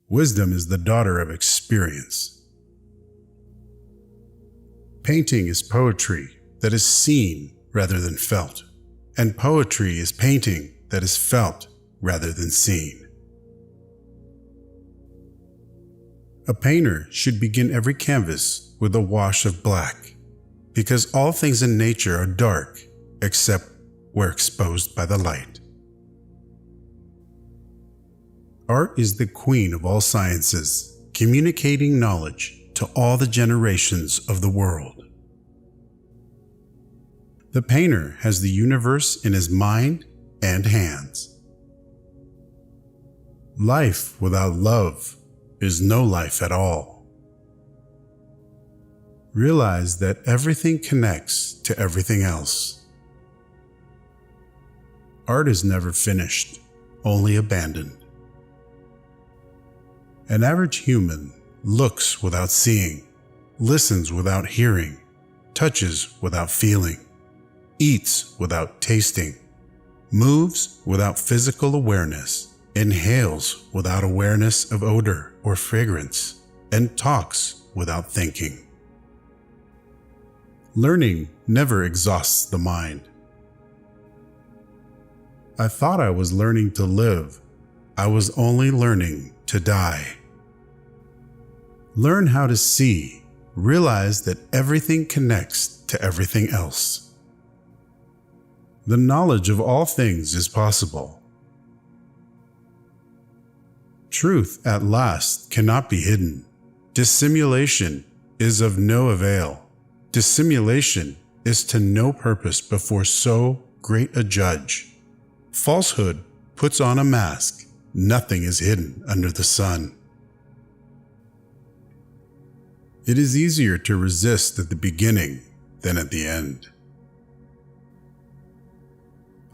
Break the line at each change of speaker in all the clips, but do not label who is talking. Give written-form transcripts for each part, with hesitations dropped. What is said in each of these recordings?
Wisdom is the daughter of experience. Painting is poetry that is seen rather than felt, and poetry is painting that is felt rather than seen. A painter should begin every canvas with a wash of black, because all things in nature are dark except where exposed by the light. Art is the queen of all sciences, communicating knowledge to all the generations of the world. The painter has the universe in his mind and hands. Life without love is no life at all. Realize that everything connects to everything else. Art is never finished, only abandoned. An average human looks without seeing, listens without hearing, touches without feeling, eats without tasting, moves without physical awareness, inhales without awareness of odor or fragrance, and talks without thinking. Learning never exhausts the mind. I thought I was learning to live. I was only learning to die. Learn how to see. Realize that everything connects to everything else. The knowledge of all things is possible. Truth at last cannot be hidden. Dissimulation is of no avail. Dissimulation is to no purpose before so great a judge. Falsehood puts on a mask. Nothing is hidden under the sun. It is easier to resist at the beginning than at the end.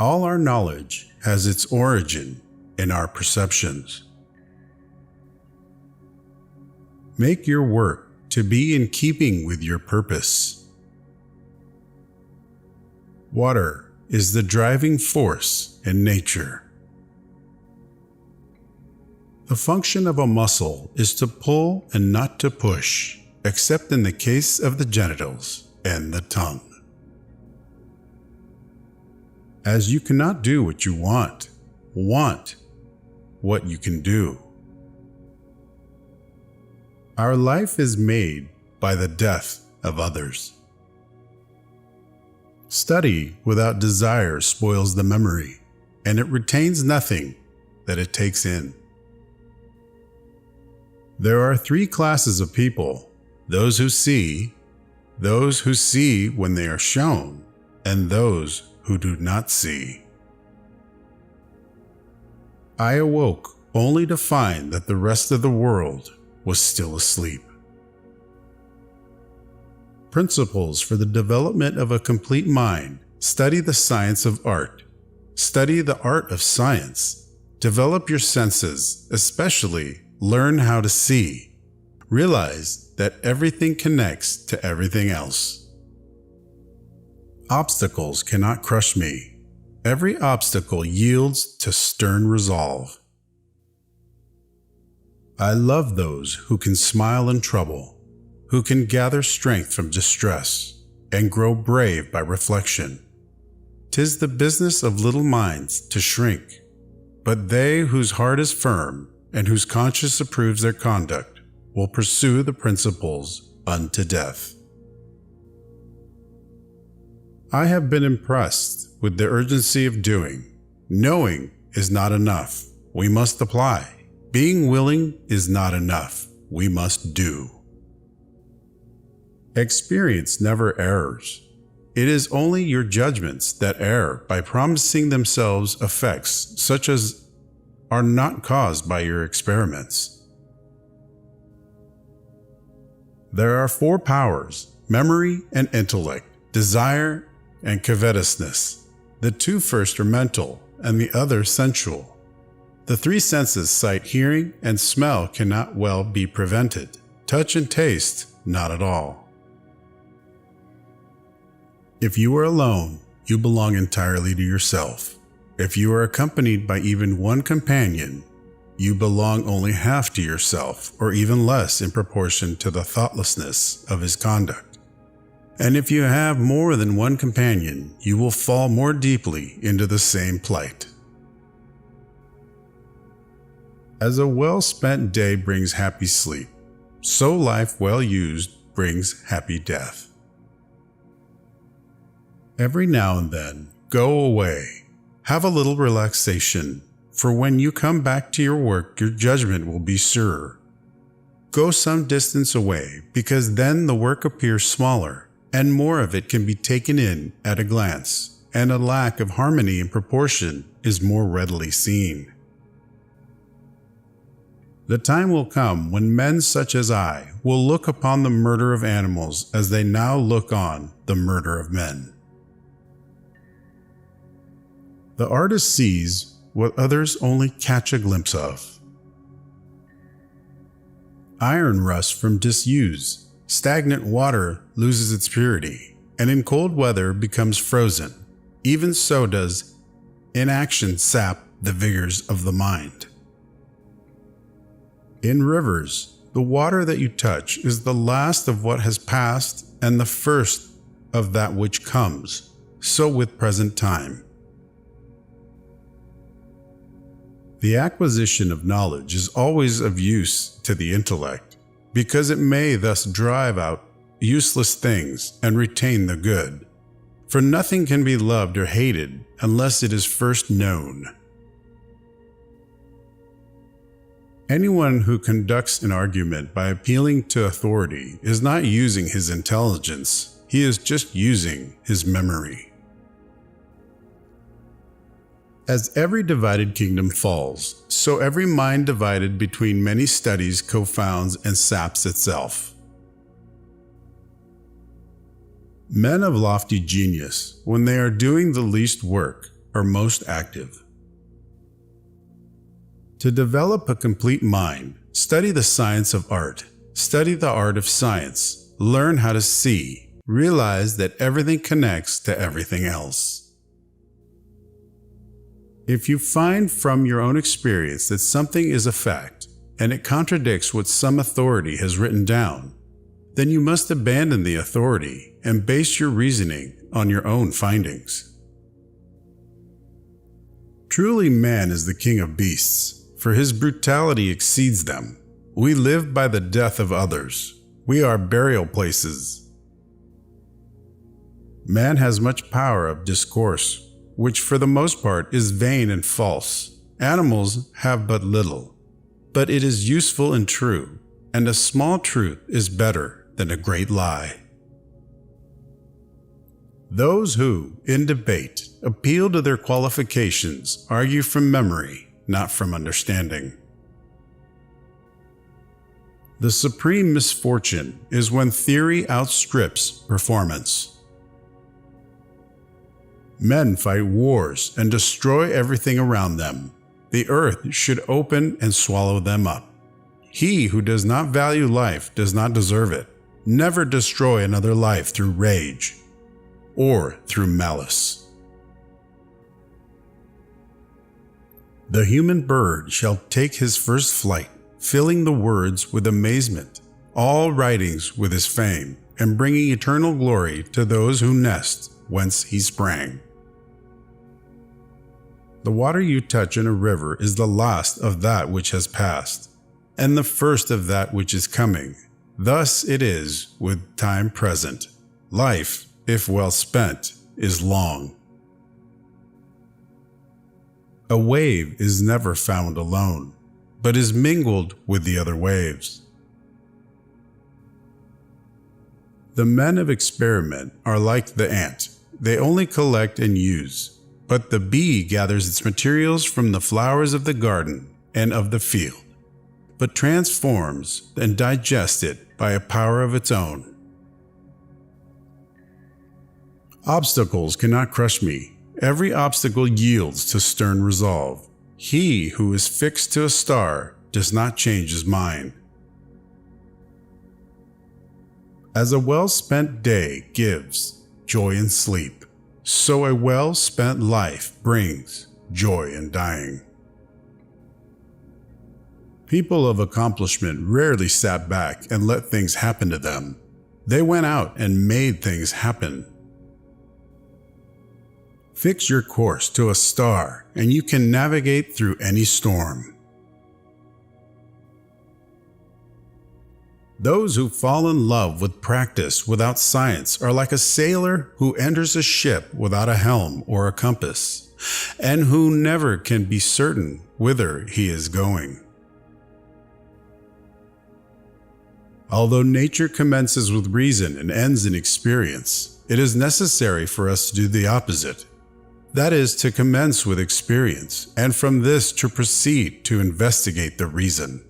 All our knowledge has its origin in our perceptions. Make your work to be in keeping with your purpose. Water is the driving force in nature. The function of a muscle is to pull and not to push, except in the case of the genitals and the tongue. As you cannot do what you want what you can do. Our life is made by the death of others. Study without desire spoils the memory, and it retains nothing that it takes in. There are three classes of people: those who see when they are shown, and those who do not see. I awoke only to find that the rest of the world was still asleep. Principles for the development of a complete mind. Study the science of art. Study the art of science. Develop your senses, especially learn how to see. Realize that everything connects to everything else. Obstacles cannot crush me. Every obstacle yields to stern resolve. I love those who can smile in trouble, who can gather strength from distress, and grow brave by reflection. 'Tis the business of little minds to shrink, but they whose heart is firm and whose conscience approves their conduct will pursue the principles unto death. I have been impressed with the urgency of doing. Knowing is not enough. We must apply. Being willing is not enough. We must do. Experience never errs. It is only your judgments that err by promising themselves effects such as are not caused by your experiments. There are four powers: memory and intellect, desire and covetousness. The two first are mental and the other sensual. The three senses, sight, hearing, and smell, cannot well be prevented. Touch and taste, not at all. If you are alone, you belong entirely to yourself. If you are accompanied by even one companion, you belong only half to yourself, or even less in proportion to the thoughtlessness of his conduct. And if you have more than one companion, you will fall more deeply into the same plight. As a well-spent day brings happy sleep, so life well used brings happy death. Every now and then, go away, have a little relaxation, for when you come back to your work, your judgment will be surer. Go some distance away, because then the work appears smaller, and more of it can be taken in at a glance, and a lack of harmony in proportion is more readily seen. The time will come when men such as I will look upon the murder of animals as they now look on the murder of men. The artist sees what others only catch a glimpse of. Iron rusts from disuse, stagnant water loses its purity, and in cold weather becomes frozen. Even so does inaction sap the vigors of the mind. In rivers, the water that you touch is the last of what has passed and the first of that which comes, so with present time. The acquisition of knowledge is always of use to the intellect, because it may thus drive out useless things and retain the good. For nothing can be loved or hated unless it is first known. Anyone who conducts an argument by appealing to authority is not using his intelligence, he is just using his memory. As every divided kingdom falls, so every mind divided between many studies confounds and saps itself. Men of lofty genius, when they are doing the least work, are most active. To develop a complete mind, study the science of art, study the art of science, learn how to see, realize that everything connects to everything else. If you find from your own experience that something is a fact, and it contradicts what some authority has written down, then you must abandon the authority and base your reasoning on your own findings. Truly, man is the king of beasts, for his brutality exceeds them. We live by the death of others. We are burial places. Man has much power of discourse, which for the most part is vain and false. Animals have but little, but it is useful and true, and a small truth is better than a great lie. Those who, in debate, appeal to their qualifications argue from memory, not from understanding. The supreme misfortune is when theory outstrips performance. Men fight wars and destroy everything around them. The earth should open and swallow them up. He who does not value life does not deserve it. Never destroy another life through rage or through malice. The human bird shall take his first flight, filling the words with amazement, all writings with his fame, and bringing eternal glory to those who nest whence he sprang. The water you touch in a river is the last of that which has passed, and the first of that which is coming. Thus it is with time present. Life, if well spent, is long. A wave is never found alone, but is mingled with the other waves. The men of experiment are like the ant. They only collect and use, but the bee gathers its materials from the flowers of the garden and of the field, but transforms and digests it by a power of its own. Obstacles cannot crush me. Every obstacle yields to stern resolve. He who is fixed to a star does not change his mind. As a well-spent day gives joy in sleep, so a well-spent life brings joy in dying. People of accomplishment rarely sat back and let things happen to them. They went out and made things happen. Fix your course to a star, and you can navigate through any storm. Those who fall in love with practice without science are like a sailor who enters a ship without a helm or a compass, and who never can be certain whither he is going. Although nature commences with reason and ends in experience, it is necessary for us to do the opposite. That is, to commence with experience, and from this to proceed to investigate the reason.